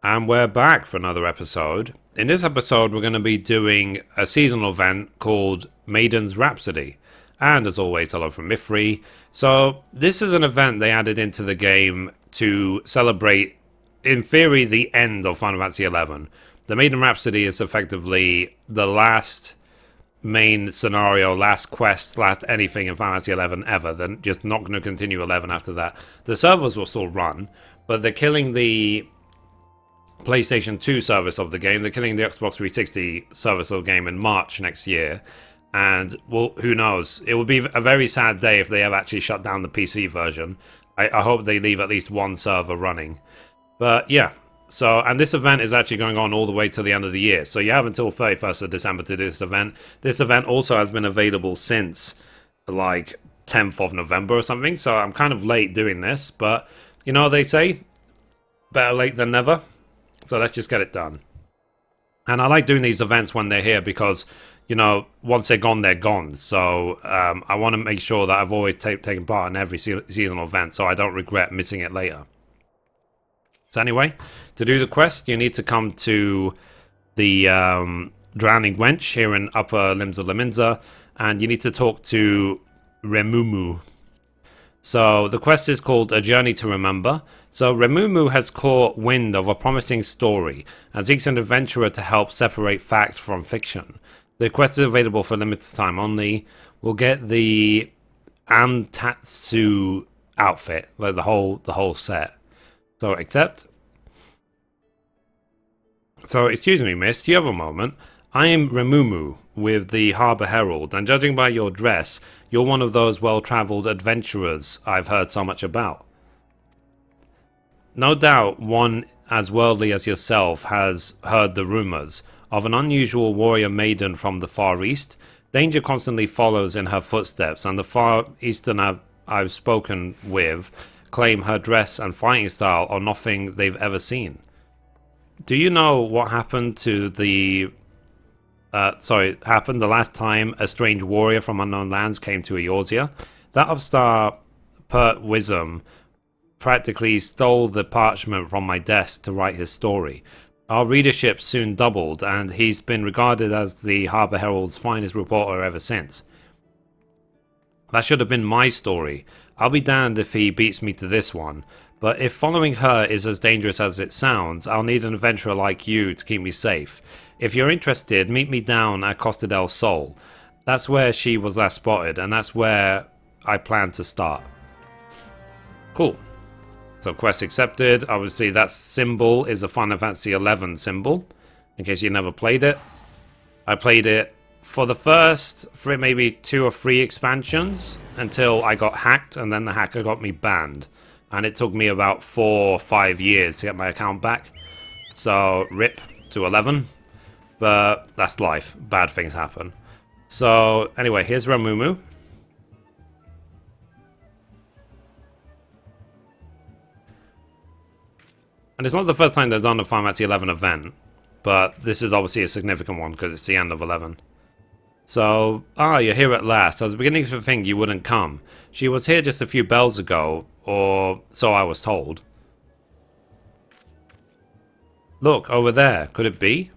And we're back for another episode. In this episode, we're going to be doing a seasonal event called Maiden's Rhapsody. And as always, hello from Mithrie. So, this is an event they added into the game to celebrate, in theory, the end of Final Fantasy XI. The Maiden Rhapsody is effectively the last main scenario, last quest, last anything in Final Fantasy XI ever. They're just not going to continue 11 after that. The servers will still run, but they're killing the PlayStation 2 service of the game. They're killing the Xbox 360 service of the game in March next year. And, well, who knows? It would be a very sad day if they have actually shut down the PC version. I hope they leave at least one server running. But, yeah. So, and this event is actually going on all the way to the end of the year. So you have until 31st of December to do this event. This event also has been available since, like, 10th of November or something. So I'm kind of late doing this. But, you know what they say? Better late than never. So let's just get it done. And I like doing these events when they're here because, you know, once they're gone, they're gone. So I want to make sure that I've always taken part in every seasonal event so I don't regret missing it later. So anyway, to do the quest, you need to come to the Drowning Wench here in Upper Limbs of Laminza, and you need to talk to Remumu. So the quest is called A Journey to Remember. So Remumu has caught wind of a promising story and seeks an adventurer to help separate fact from fiction. The quest is available for limited time only. We'll get the Antatsu outfit, like the whole set. So accept. So excuse me, miss, do you have a moment? I am Remumu with the Harbour Herald, and judging by your dress, you're one of those well-travelled adventurers I've heard so much about. No doubt one as worldly as yourself has heard the rumours of an unusual warrior maiden from the Far East. Danger constantly follows in her footsteps, and the Far Eastern I've spoken with claim her dress and fighting style are nothing they've ever seen. Do you know what happened to the happened the last time a strange warrior from unknown lands came to Eorzea? That upstart Pert Wisdom practically stole the parchment from my desk to write his story. Our readership soon doubled, and he's been regarded as the Harbour Herald's finest reporter ever since. That should have been my story. I'll be damned if he beats me to this one. But if following her is as dangerous as it sounds, I'll need an adventurer like you to keep me safe. If you're interested, meet me down at Costa del Sol. That's where she was last spotted, and that's where I plan to start. Cool. So quest accepted. Obviously that symbol is a Final Fantasy XI symbol, in case you never played it. I played it for the first maybe 2 or 3 expansions until I got hacked, and then the hacker got me banned. And it took me about 4 or 5 years to get my account back. So rip to 11. But that's life. Bad things happen. So anyway, here's Remumu. And it's not the first time they've done a Final Fantasy XI event, but this is obviously a significant one because it's the end of 11. So, you're here at last. I was beginning to think you wouldn't come. She was here just a few bells ago, or so I was told. Look, over there. Could it be?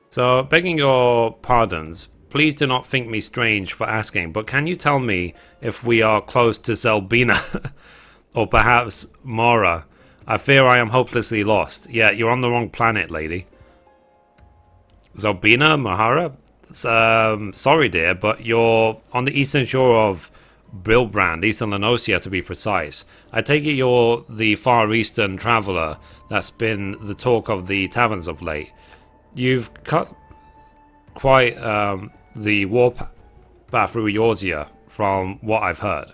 So, begging your pardons, please do not think me strange for asking, but can you tell me if we are close to Zelbina? Or perhaps Mora? I fear I am hopelessly lost. Yeah, you're on the wrong planet, lady. Zelbina? Mahara? Sorry, dear, but you're on the eastern shore of Brilbrand, Eastern Lenosia to be precise. I take it you're the Far Eastern traveller that's been the talk of the taverns of late. You've cut quite the warpath through Eorzea, from what I've heard.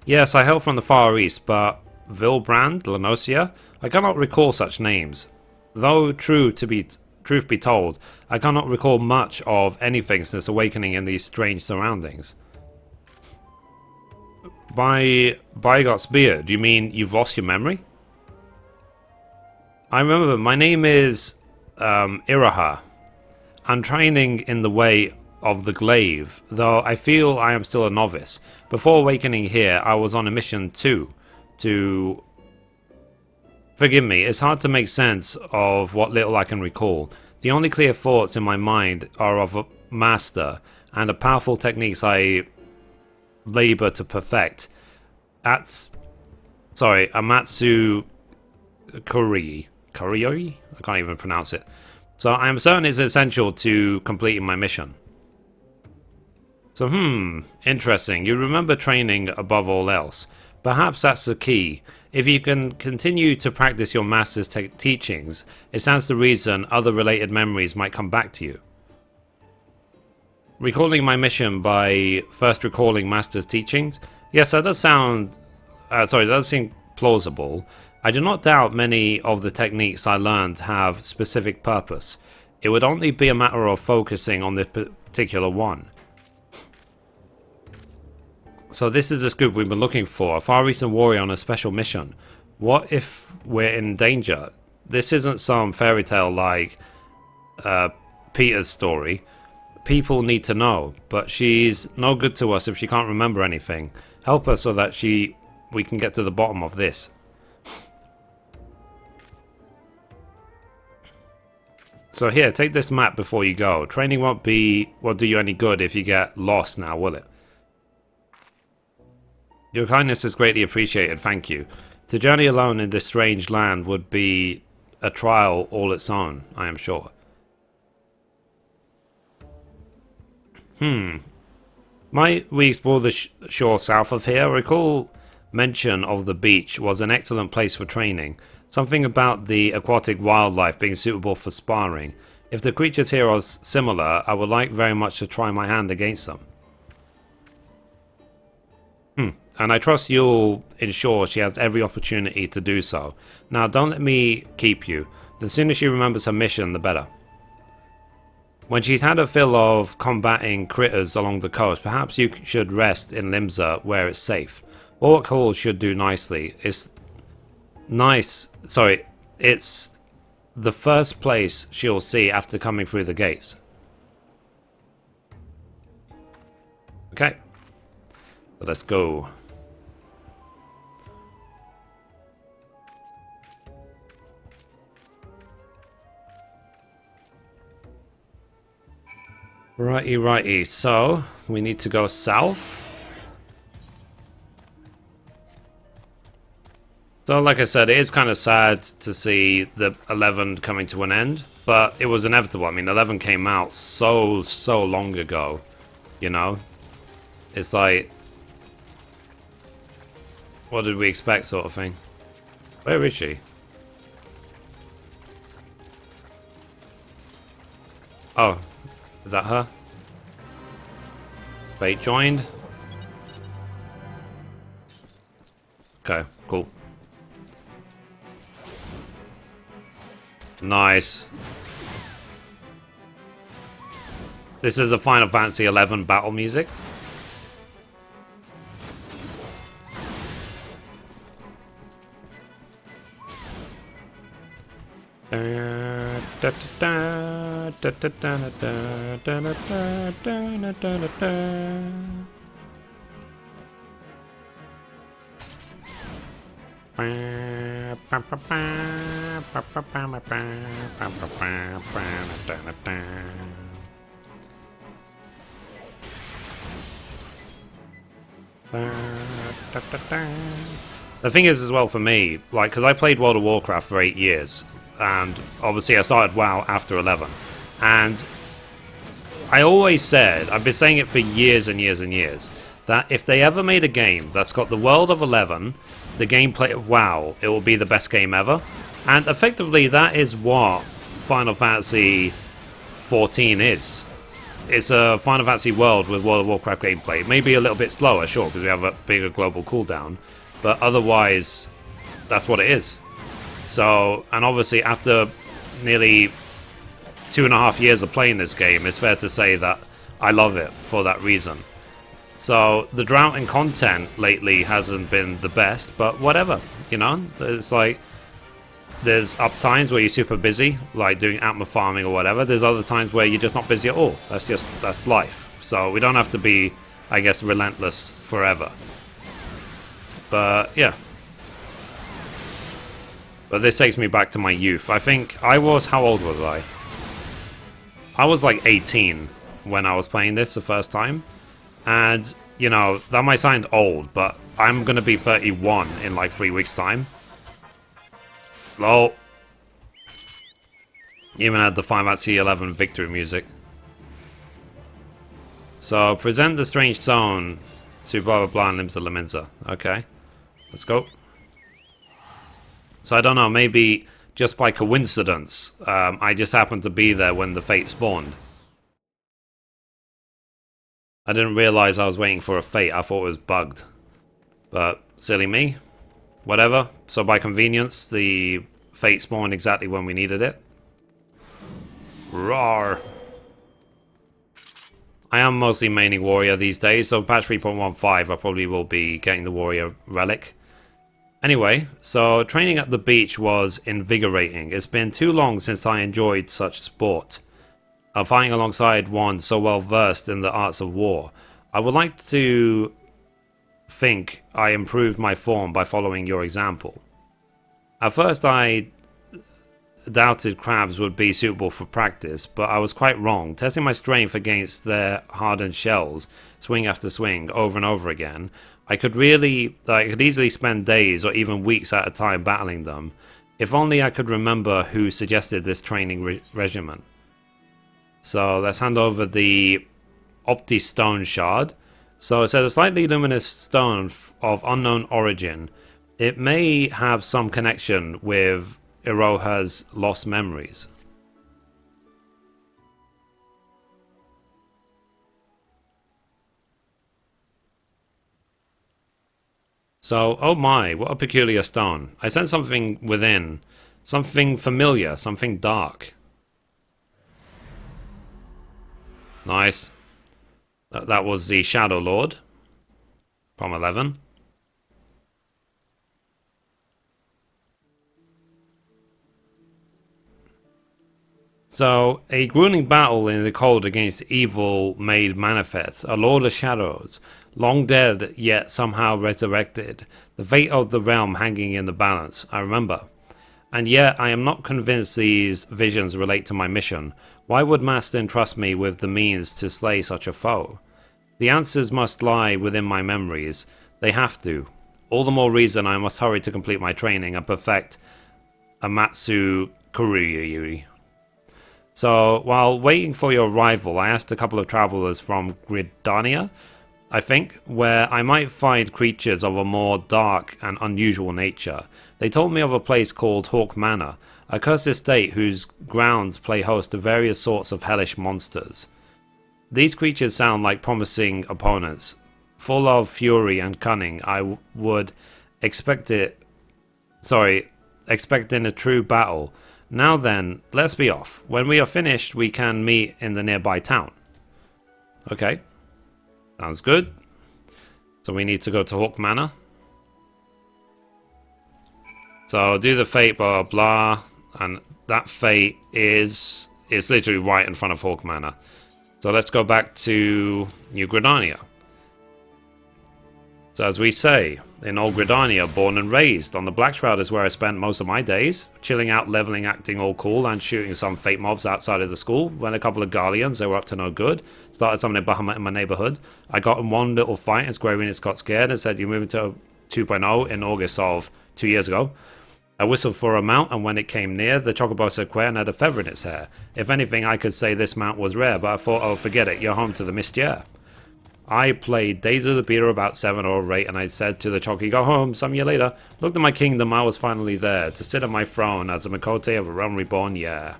Yes, I hail from the Far East, but Vilbrand, Lenosia? I cannot recall such names. Though truth be told, I cannot recall much of anything since awakening in these strange surroundings. By God's beard, do you mean you've lost your memory? I remember, my name is Iraha. I'm training in the way of the glaive, though I feel I am still a novice. Before awakening here, I was on a mission too, to... Forgive me, it's hard to make sense of what little I can recall. The only clear thoughts in my mind are of a master, and the powerful techniques I labor to perfect. Amatsu Kurioi? I can't even pronounce it. So I am certain it's essential to completing my mission. So, interesting. You remember training above all else. Perhaps that's the key. If you can continue to practice your master's teachings, it stands to reason other related memories might come back to you. Recalling my mission by first recalling master's teachings? Yes, that does sound... that does seem plausible. I do not doubt many of the techniques I learned have specific purpose. It would only be a matter of focusing on this particular one. So this is the scoop we've been looking for. A far recent warrior on a special mission. What if we're in danger? This isn't some fairy tale like Peter's story. People need to know, but she's no good to us if she can't remember anything. Help her so that we can get to the bottom of this. So here, take this map before you go. Training won't do you any good if you get lost now, will it? Your kindness is greatly appreciated, thank you. To journey alone in this strange land would be a trial all its own, I am sure. Might we explore the shore south of here? I recall mention of the beach was an excellent place for training. Something about the aquatic wildlife being suitable for sparring. If the creatures here are similar, I would like very much to try my hand against them. And I trust you'll ensure she has every opportunity to do so. Now, don't let me keep you. The sooner she remembers her mission, the better. When she's had a fill of combating critters along the coast, perhaps you should rest in Limsa where it's safe. What Hall should do nicely. It's the first place she'll see after coming through the gates. Okay. So let's go. Righty, so we need to go south. So like I said, it is kind of sad to see the 11 coming to an end, but it was inevitable. I mean, 11 came out so long ago, you know? It's like, what did we expect sort of thing? Where is she? Oh. Is that her? Fate joined. Okay, cool. Nice. This is a Final Fantasy XI battle music. The thing is as well for me, like, because I played World of Warcraft for 8 years, and obviously I started WoW after 11, and I always said, I've been saying it for years and years and years, that if they ever made a game that's got the world of 11, the gameplay of WoW, it will be the best game ever. And effectively that is what Final Fantasy 14 is. It's a Final Fantasy world with World of Warcraft gameplay. Maybe a little bit slower, sure, because we have a bigger global cooldown, but otherwise that's what it is. So, and obviously after nearly 2.5 years of playing this game, it's fair to say that I love it for that reason. So the drought in content lately hasn't been the best, but whatever, you know? It's like, there's up times where you're super busy, like doing atma farming or whatever. There's other times where you're just not busy at all. That's life. So we don't have to be, I guess, relentless forever. But yeah. But this takes me back to my youth. I think I was, how old was I? I was like 18 when I was playing this the first time. And, you know, that might sound old, but I'm gonna be 31 in like 3 weeks' time. Lol. Even had the Final Fantasy 11 victory music. So, present the strange zone to blah blah blah and Limsa Laminza. Okay. Let's go. So I don't know, maybe just by coincidence, I just happened to be there when the fate spawned. I didn't realize I was waiting for a fate, I thought it was bugged. But, silly me. Whatever. So by convenience, the fate spawned exactly when we needed it. Roar. I am mostly maining Warrior these days, so patch 3.15 I probably will be getting the Warrior Relic. Anyway, so training at the beach was invigorating. It's been too long since I enjoyed such sport. Fighting alongside one so well versed in the arts of war. I would like to think I improved my form by following your example. At first I doubted crabs would be suitable for practice, but I was quite wrong. Testing my strength against their hardened shells, swing after swing, over and over again, I could easily spend days or even weeks at a time battling them. If only I could remember who suggested this training regimen. So let's hand over the Opti Stone Shard. So it says a slightly luminous stone of unknown origin. It may have some connection with Iroha's lost memories. So, oh my, what a peculiar stone. I sense something within. Something familiar, something dark. Nice. That was the Shadow Lord. From 11. So, a grueling battle in the cold against evil made manifest, a lord of shadows, long dead yet somehow resurrected, the fate of the realm hanging in the balance, I remember. And yet I am not convinced these visions relate to my mission. Why would Master entrust me with the means to slay such a foe? The answers must lie within my memories. They have to. All the more reason I must hurry to complete my training and perfect Amatsu Kuriyuri. So, while waiting for your arrival, I asked a couple of travelers from Gridania, I think, where I might find creatures of a more dark and unusual nature. They told me of a place called Hawk Manor, a cursed estate whose grounds play host to various sorts of hellish monsters. These creatures sound like promising opponents, full of fury and cunning. I would expect in a true battle. Now then, let's be off. When we are finished, we can meet in the nearby town. Okay. Sounds good. So we need to go to Hawk Manor. So do the fate, blah, blah. And that fate is literally right in front of Hawk Manor. So let's go back to New Gridania. So as we say, in Old Gridania, born and raised, on the Black Shroud is where I spent most of my days, chilling out, leveling, acting all cool, and shooting some fate mobs outside of the school, when a couple of Guardians, they were up to no good, started summoning Bahamut in my neighborhood. I got in one little fight and Square Enix got scared and said, you're moving to 2.0 in August of 2 years ago. I whistled for a mount, and when it came near, the Chocobo said queer and had a feather in its hair. If anything, I could say this mount was rare, but I thought, oh, forget it, you're home to the Mystier. I played Days of the Beater about 7 or 8, and I said to the Chocky, go home, some year later. Looked at my kingdom, I was finally there, to sit on my throne as a Makote of a realm reborn, yeah.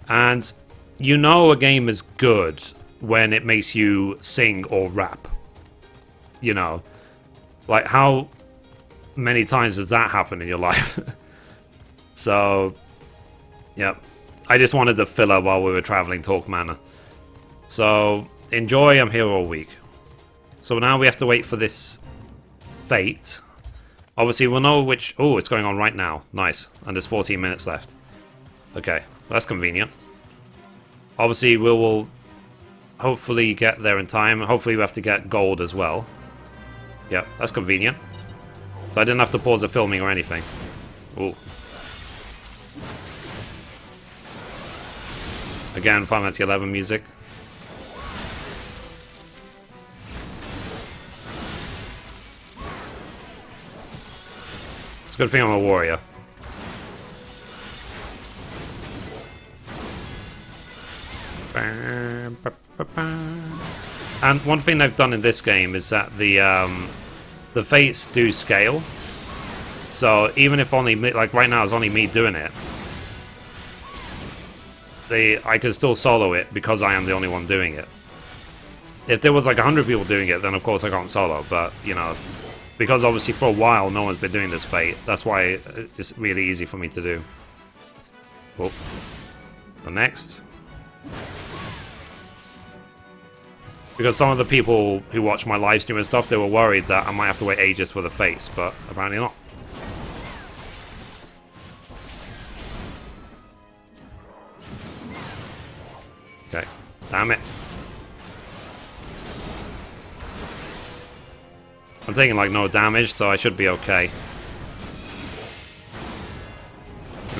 And you know a game is good when it makes you sing or rap. You know, like how many times does that happen in your life? So, yeah. I just wanted the filler while we were traveling to Hawk Manor. So, enjoy, I'm here all week. So now we have to wait for this fate. Obviously, we'll know which... Oh, it's going on right now. Nice. And there's 14 minutes left. Okay, that's convenient. Obviously, we will hopefully get there in time. Hopefully, we have to get gold as well. Yep, that's convenient. So I didn't have to pause the filming or anything. Ooh. Again, Final Fantasy XI music. It's a good thing I'm a warrior. And one thing they've done in this game is that the fates do scale. So even if only me, like right now it's only me doing it, I can still solo it because I am the only one doing it. If there was like 100 people doing it, then of course I can't solo, but you know, because obviously for a while no one's been doing this fate, that's why it's really easy for me to do. Oh. The next. Because some of the people who watch my live stream and stuff, they were worried that I might have to wait ages for the fates, but apparently not. Okay, damn it. I'm taking like no damage, so I should be okay. In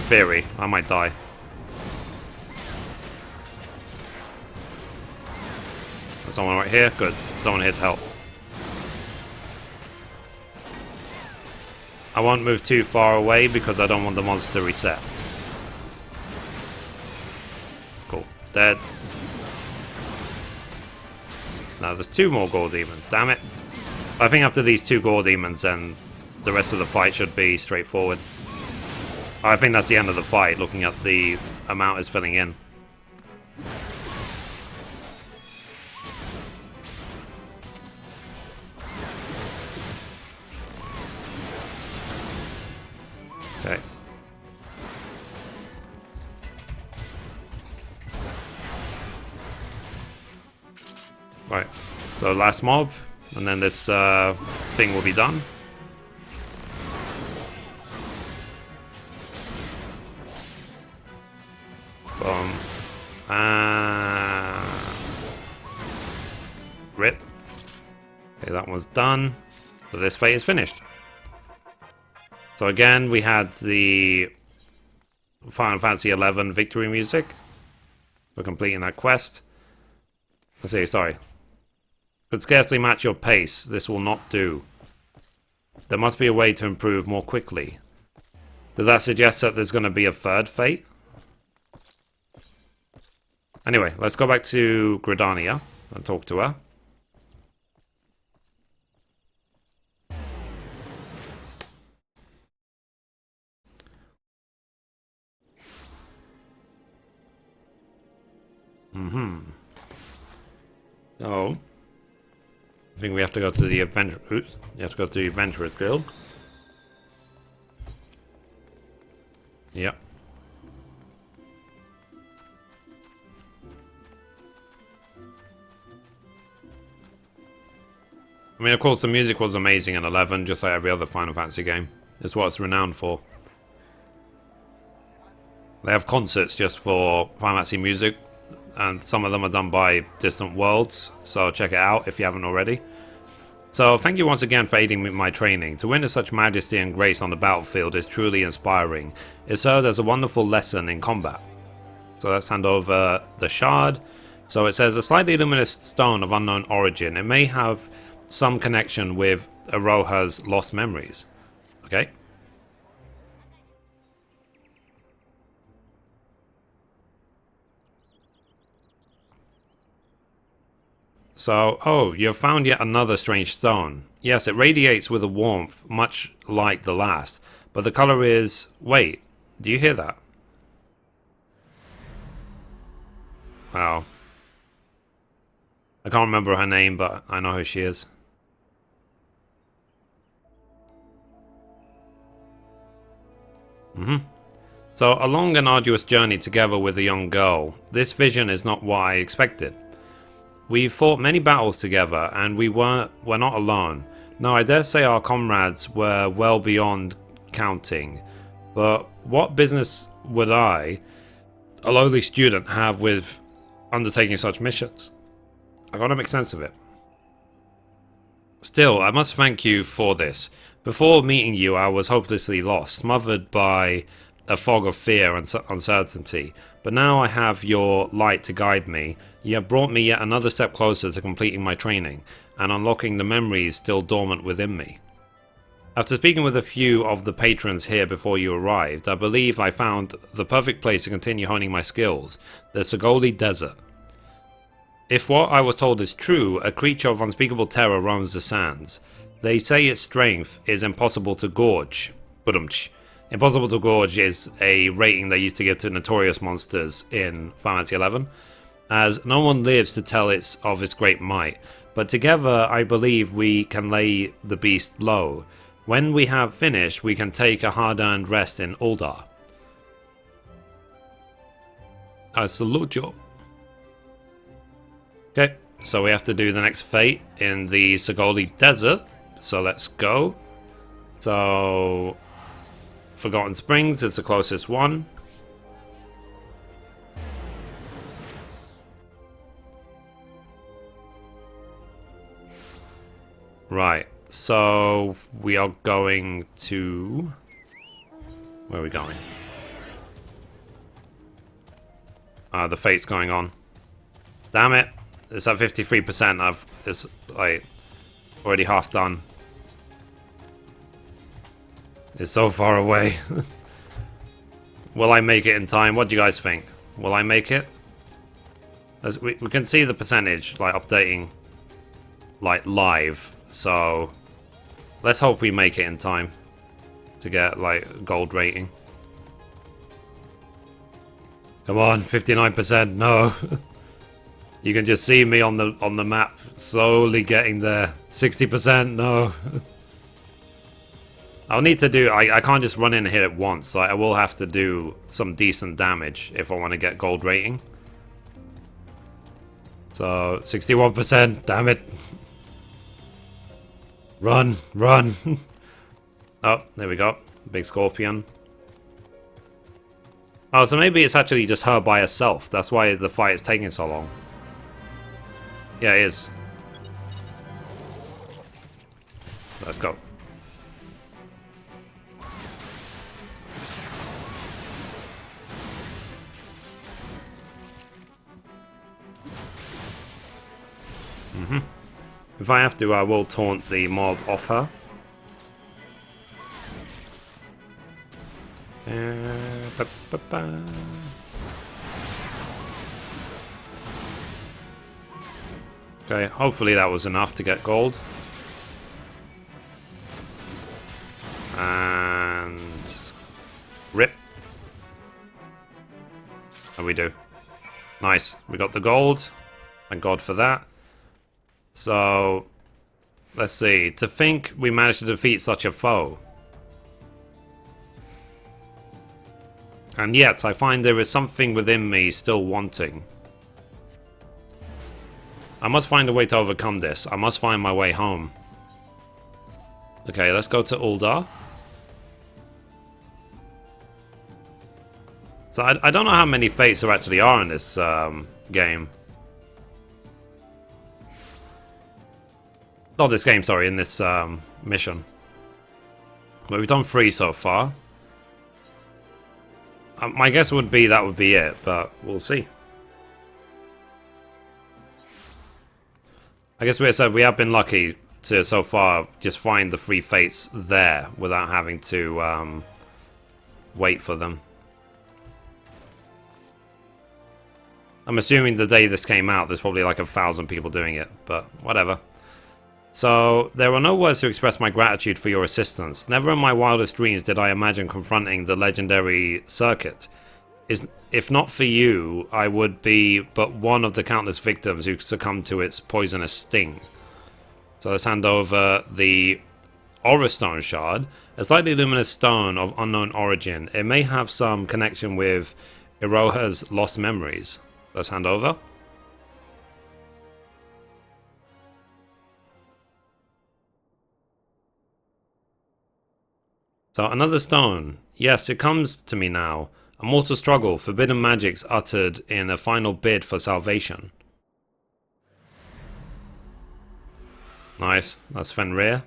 theory, I might die. There's someone right here? Good. Someone here to help. I won't move too far away because I don't want the monster to reset. Cool. Dead. Now there's 2 more gold demons, damn it. I think after these 2 gold demons, then the rest of the fight should be straightforward. I think that's the end of the fight, looking at the amount it's filling in. Okay. Right, so last mob, and then this thing will be done. Boom. Rip. Okay, that one's done. So this fate is finished. So again, we had the Final Fantasy XI victory music for completing that quest. Let's see, sorry. Could scarcely match your pace. This will not do. There must be a way to improve more quickly. Does that suggest that there's going to be a 3rd fate? Anyway, let's go back to Gridania and talk to her. So, I think we have to go to the adventure. Oops, you have to go to the Adventurers Guild. Yep. I mean, of course, the music was amazing in 11, just like every other Final Fantasy game. It's what it's renowned for. They have concerts just for Final Fantasy music, and some of them are done by Distant Worlds, so check it out if you haven't already. So thank you once again for aiding me in my training. To witness such majesty and grace on the battlefield is truly inspiring. It served as a wonderful lesson in combat. So let's hand over the shard. So it says, a slightly luminous stone of unknown origin. It may have some connection with Aroha's lost memories. Okay. So, oh, you've found yet another strange stone. Yes, it radiates with a warmth much like the last, but the color is... Wait, do you hear that? Wow. I can't remember her name, but I know who she is. So, a long and arduous journey together with a young girl. This vision is not what I expected. We fought many battles together, and we're not alone. No, I dare say our comrades were well beyond counting, but what business would I, a lowly student, have with undertaking such missions? I gotta make sense of it. Still, I must thank you for this. Before meeting you, I was hopelessly lost, smothered by a fog of fear and uncertainty. But now I have your light to guide me. You have brought me yet another step closer to completing my training, and unlocking the memories still dormant within me. After speaking with a few of the patrons here before you arrived, I believe I found the perfect place to continue honing my skills, the Sagoli Desert. If what I was told is true, a creature of unspeakable terror roams the sands. They say its strength is impossible to gauge. Impossible to gauge is a rating they used to give to notorious monsters in Final Fantasy XI, as no one lives to tell of its great might. But together, I believe we can lay the beast low. When we have finished, we can take a hard-earned rest in Uldar. I salute you. Okay, so we have to do the next fate in the Sagoli Desert. So let's go. So, Forgotten Springs is the closest one. Right, so we are going to... Where are we going? The fate's going on. Damn it. It's at 53%. It's like already half done. It's so far away. Will I make it in time? What do you guys think? Will I make it? As we can see the percentage like updating like live. So let's hope we make it in time to get like gold rating. Come on, 59%. No. You can just see me on the map slowly getting there. 60%. No. I'll need to do... I can't just run in and hit it once. Like, I will have to do some decent damage if I want to get gold rating. So, 61%. Damn it. Run. Run. Oh, there we go. Big scorpion. Oh, so maybe it's actually just her by herself. That's why the fight is taking so long. Yeah, it is. Let's go. If I have to, I will taunt the mob off her. Okay, hopefully that was enough to get gold. And... rip. Oh, we do. Nice. We got the gold. Thank God for that. So, let's see. To think we managed to defeat such a foe. And yet, I find there is something within me still wanting. I must find a way to overcome this. I must find my way home. Okay, let's go to Uldar. So I don't know how many fates there actually are in this game. Not this game, sorry, in this mission. But we've done 3 so far. My guess would be that would be it, but we'll see. I guess we said we have been lucky to, so far, just find the 3 fates there without having to wait for them. I'm assuming the day this came out, there's probably like 1,000 people doing it, but whatever. So, there are no words to express my gratitude for your assistance. Never in my wildest dreams did I imagine confronting the legendary circuit. If not for you, I would be but one of the countless victims who succumbed to its poisonous sting. So let's hand over the Lodestone Shard, a slightly luminous stone of unknown origin. It may have some connection with Iroha's lost memories. Let's hand over. So another stone. Yes, it comes to me now. A mortal struggle, forbidden magics uttered in a final bid for salvation. Nice, that's Fenrir.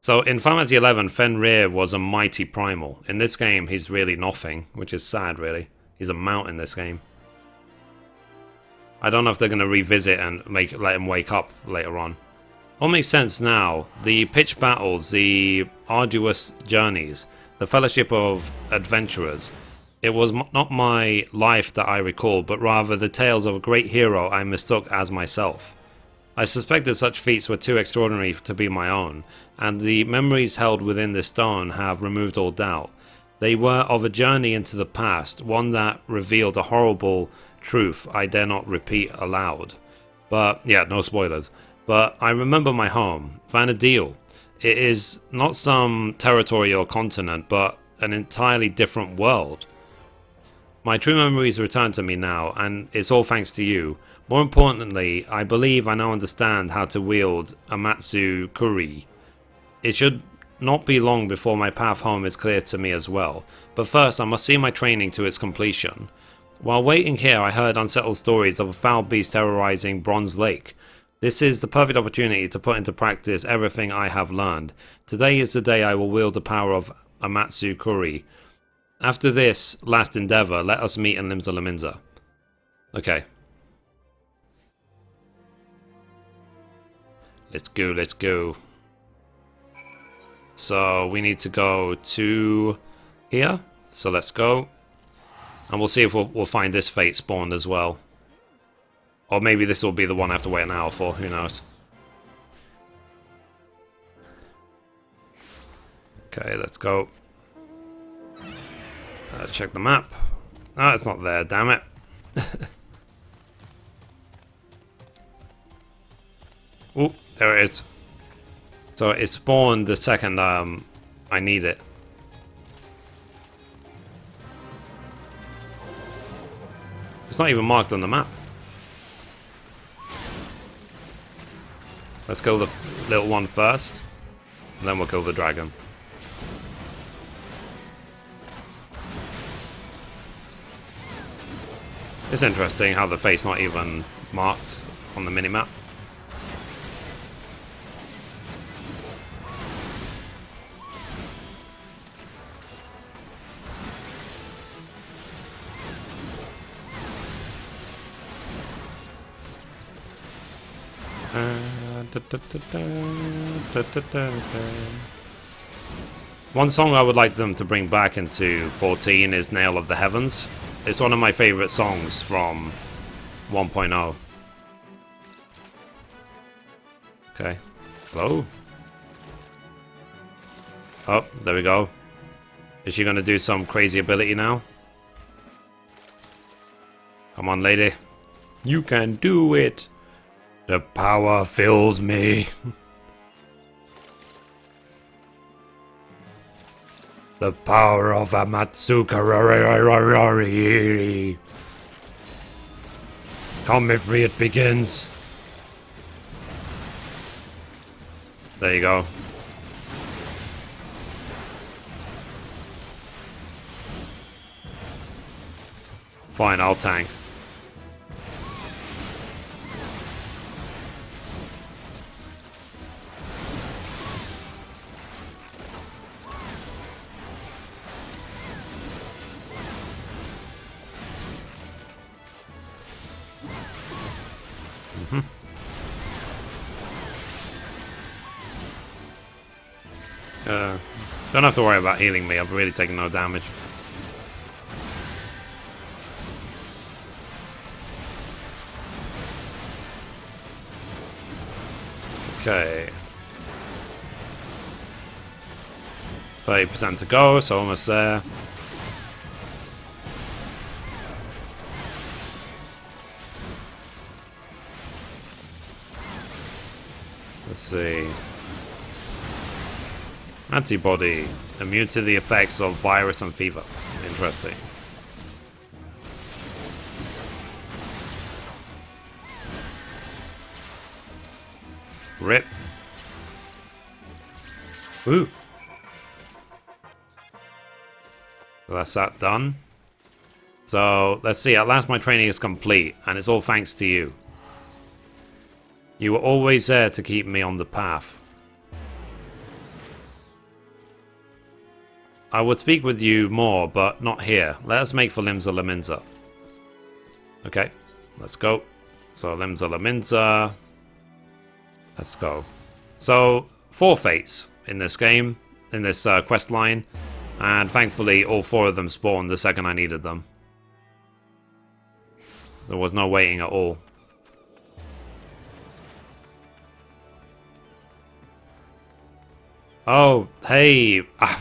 So in Final Fantasy XI, Fenrir was a mighty primal. In this game, he's really nothing, which is sad, really. He's a mount in this game. I don't know if they're going to revisit and let him wake up later on. All makes sense now. The pitched battles, the arduous journeys, the fellowship of adventurers. It was not my life that I recalled, but rather the tales of a great hero I mistook as myself. I suspected such feats were too extraordinary to be my own, and the memories held within this stone have removed all doubt. They were of a journey into the past, one that revealed a horrible truth I dare not repeat aloud. But, yeah, no spoilers. But I remember my home, Vanadil. It is not some territory or continent, but an entirely different world. My true memories return to me now, and it's all thanks to you. More importantly, I believe I now understand how to wield Amatsu Kuri. It should not be long before my path home is clear to me as well, but first I must see my training to its completion. While waiting here, I heard unsettled stories of a foul beast terrorizing Bronze Lake. This is the perfect opportunity to put into practice everything I have learned. Today is the day I will wield the power of Amatsu Kuri. After this last endeavor, let us meet in Limsa Lominsa. Okay. Let's go, let's go. So we need to go to here. So let's go. And we'll see if we'll find this fate spawned as well. Or maybe this will be the one I have to wait an hour for, who knows. Okay, let's go. Check the map. Oh, it's not there, damn it. Ooh, there it is. So it spawned the second I need it. It's not even marked on the map. Let's kill the little one first, and then we'll kill the dragon. It's interesting how the fate's not even marked on the minimap. One song I would like them to bring back into 14 is Nail of the Heavens. It's one of my favorite songs from 1.0. Okay. Hello? Oh, there we go. Is she gonna do some crazy ability now? Come on, lady. You can do it! The power fills me. The power of Amatsuka. Come, Mithrie, it begins. There you go. Fine, I'll tank. Don't have to worry about healing me, I've really taken no damage. Okay. 30% to go, so almost there. Let's see. Antibody. Immune to the effects of virus and fever. Interesting. RIP. Ooh. So that's that done. So let's see, at last my training is complete, and it's all thanks to you. You were always there to keep me on the path. I would speak with you more, but not here. Let us make for Limsa Laminza. Okay, let's go. So Limsa Laminza. Let's go. So 4 fates in this game, in this quest line, and thankfully all 4 of them spawned the second I needed them. There was no waiting at all. Oh, hey. How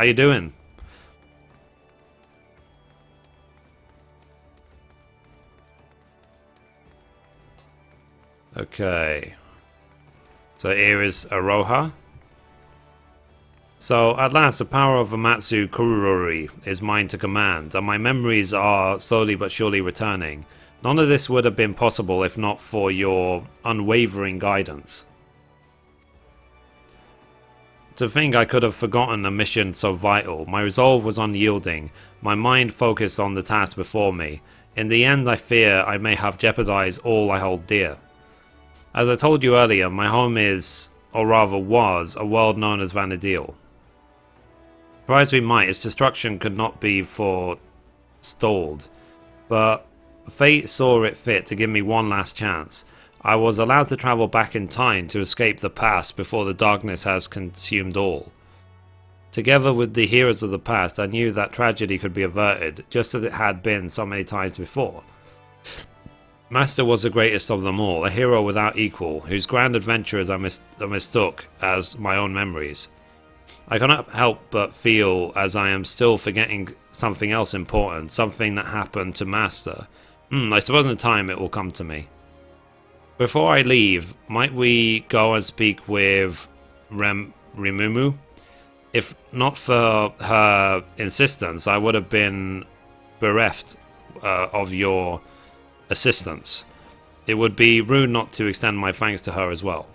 you doing? Okay. So here is Aroha. So at last the power of Amatsu Kururori is mine to command, and my memories are slowly but surely returning. None of this would have been possible if not for your unwavering guidance. To think I could have forgotten a mission so vital. My resolve was unyielding, my mind focused on the task before me. In the end I fear I may have jeopardized all I hold dear. As I told you earlier, my home is, or rather was, a world known as Vana'diel. Try as we might, its destruction could not be forestalled, but fate saw it fit to give me one last chance. I was allowed to travel back in time to escape the past before the darkness has consumed all. Together with the heroes of the past, I knew that tragedy could be averted, just as it had been so many times before. Master was the greatest of them all, a hero without equal, whose grand adventures I mistook as my own memories. I cannot help but feel as I am still forgetting something else important, something that happened to Master. I suppose in time it will come to me. Before I leave, might we go and speak with Rimumu? If not for her insistence, I would have been bereft of your assistance. It would be rude not to extend my thanks to her as well.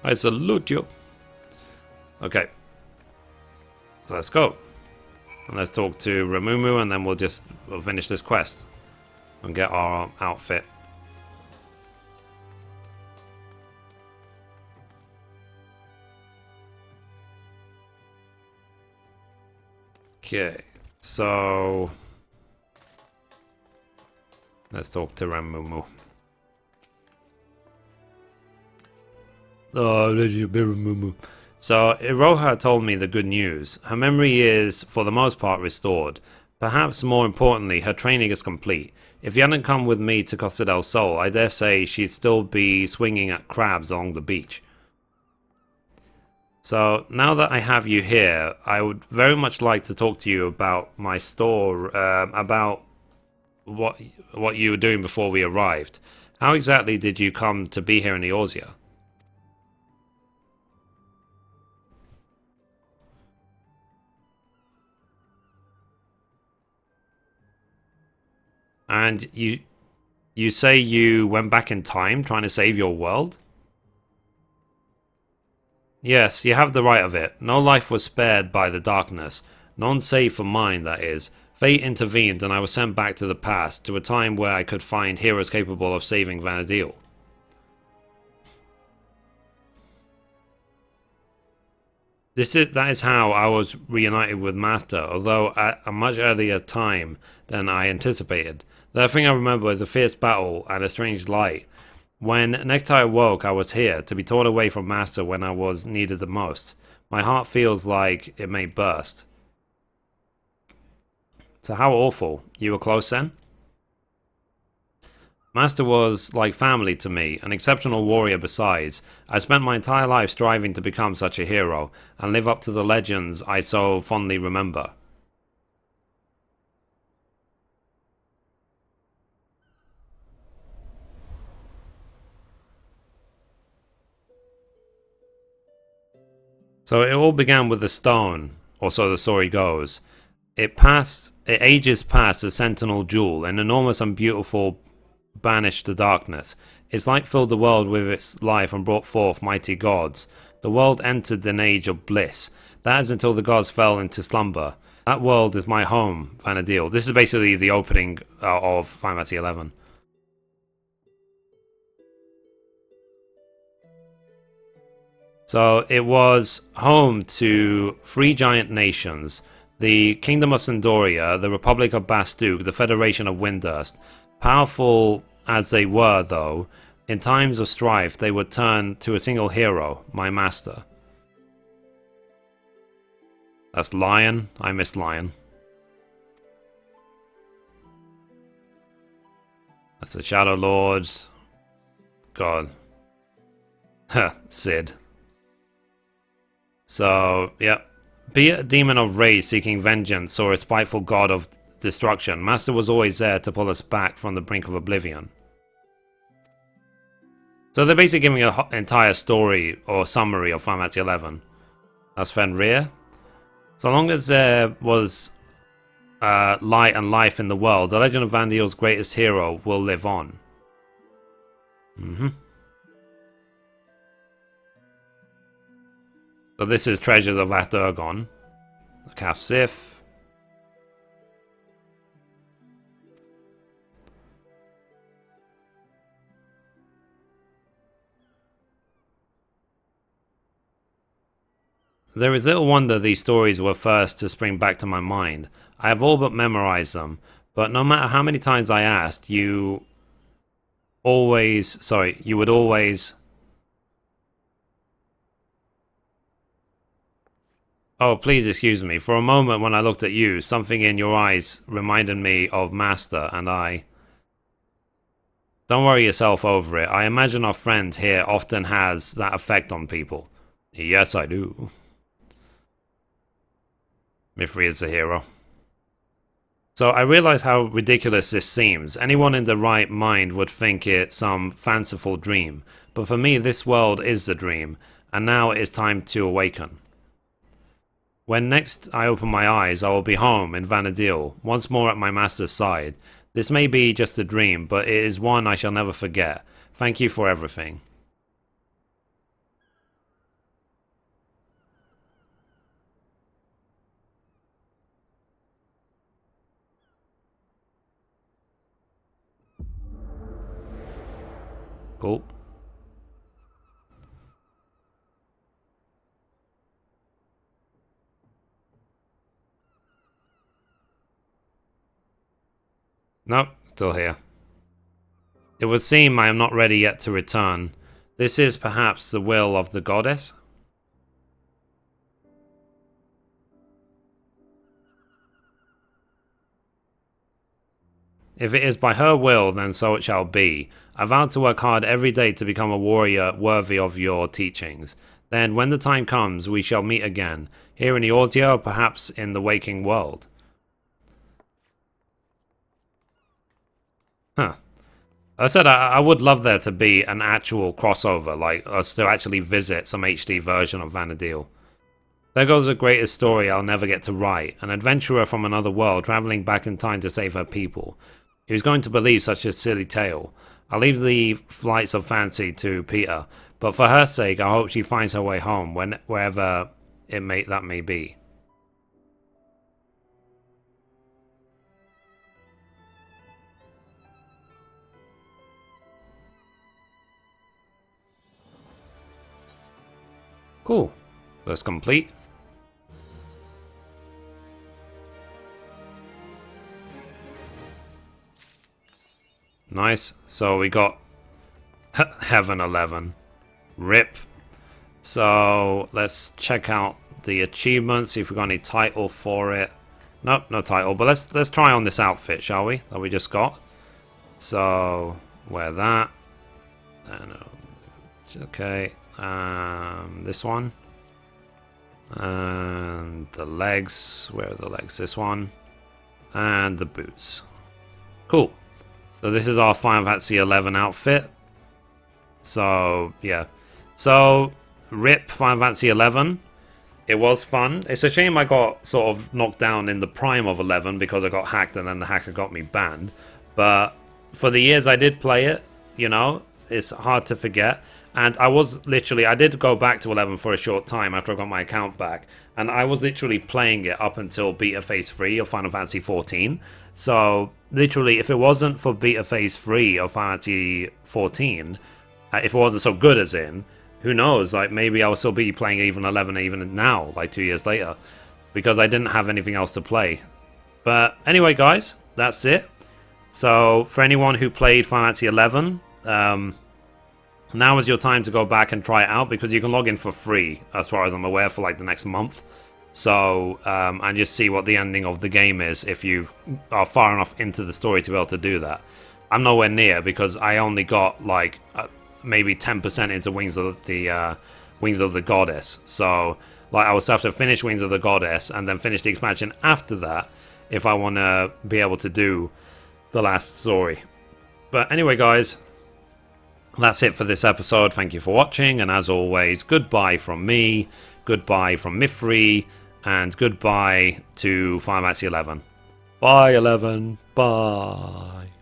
I salute you. Okay. So let's go. And let's talk to Rimumu, and then we'll finish this quest and get our outfit. Okay, so let's talk to Rimumu. Oh, Rimumu. So Iroha told me the good news. Her memory is, for the most part, restored. Perhaps more importantly, her training is complete. If you hadn't come with me to Costa del Sol, I dare say she'd still be swinging at crabs along the beach. So now that I have you here, I would very much like to talk to you about my store, about what you were doing before we arrived. How exactly did you come to be here in Eorzea? And you say you went back in time trying to save your world? Yes, you have the right of it. No life was spared by the darkness. None save for mine, that is. Fate intervened and I was sent back to the past, to a time where I could find heroes capable of saving Vana'diel. That is how I was reunited with Master, although at a much earlier time than I anticipated. The thing I remember is a fierce battle and a strange light. When Nectar awoke, I was here, to be torn away from Master when I was needed the most. My heart feels like it may burst. So how awful. You were close then? Master was like family to me, an exceptional warrior besides. I spent my entire life striving to become such a hero, and live up to the legends I so fondly remember. So it all began with the stone, or so the story goes. It ages past the Sentinel Jewel, an enormous and beautiful banished the darkness. Its light filled the world with its life and brought forth mighty gods. The world entered an age of bliss. That is until the gods fell into slumber. That world is my home, Vanadil. This is basically the opening of Final Fantasy XI. So it was home to 3 giant nations: the Kingdom of Sandoria, the Republic of Bastuk, the Federation of Windurst. Powerful as they were, though, in times of strife they would turn to a single hero, my master. That's Lion. I miss Lion. That's the Shadow Lord. God. Sid. So, yeah. Be it a demon of rage seeking vengeance or a spiteful god of destruction, Master was always there to pull us back from the brink of oblivion. So they're basically giving an entire story or summary of Final Fantasy XI. That's Fenrir. So long as there was light and life in the world, the legend of Vanadil's greatest hero will live on. So this is Treasures of Athurgon. The Calf Sif. There is little wonder these stories were first to spring back to my mind. I have all but memorized them, but no matter how many times I asked, you would always... Oh, please excuse me. For a moment when I looked at you, something in your eyes reminded me of Master and I. Don't worry yourself over it. I imagine our friend here often has that effect on people. Yes, I do. Mithrie is the hero. So I realize how ridiculous this seems. Anyone in the right mind would think it some fanciful dream. But for me, this world is the dream, and now it is time to awaken. When next I open my eyes, I will be home in Vanadil, once more at my master's side. This may be just a dream, but it is one I shall never forget. Thank you for everything. Cool. Nope, still here. It would seem I am not ready yet to return. This is perhaps the will of the goddess? If it is by her will, then so it shall be. I vow to work hard every day to become a warrior worthy of your teachings. Then, when the time comes, we shall meet again, here in Eorzea or perhaps in the waking world. Huh. I said I would love there to be an actual crossover, like us to actually visit some HD version of Vanadil. There goes the greatest story I'll never get to write, an adventurer from another world travelling back in time to save her people. Who's going to believe such a silly tale? I'll leave the flights of fancy to Peter, but for her sake I hope she finds her way home, wherever that may be. Cool. That's complete. Nice. So we got Heaven 11. RIP. So let's check out the achievements, see if we got any title for it. Nope, no title. But let's try on this outfit, shall we? That we just got. So wear that. Okay. This one. And the legs. Where are the legs? This one. And the boots. Cool. So this is our Final Fantasy XI outfit. So, yeah. So, RIP Final Fantasy XI. It was fun. It's a shame I got sort of knocked down in the prime of 11 because I got hacked and then the hacker got me banned. But for the years I did play it, you know, it's hard to forget. And I did go back to 11 for a short time after I got my account back, and I was literally playing it up until Beta Phase 3 of Final Fantasy 14. So, literally, if it wasn't for Beta Phase 3 of Final Fantasy 14, if it wasn't so good as in, who knows, like, maybe I'll still be playing even 11 even now, like 2 years later, because I didn't have anything else to play. But anyway, guys, that's it. So, for anyone who played Final Fantasy 11, now is your time to go back and try it out, because you can log in for free, as far as I'm aware, for like the next month. So, and just see what the ending of the game is if you are far enough into the story to be able to do that. I'm nowhere near, because I only got like maybe 10% into Wings of the Goddess. So, like, I will still have to finish Wings of the Goddess and then finish the expansion after that if I want to be able to do the last story. But anyway, guys, that's it for this episode. Thank you for watching, and as always, goodbye from me, goodbye from Mithrie, and goodbye to Final Fantasy 11. Bye, 11. Bye.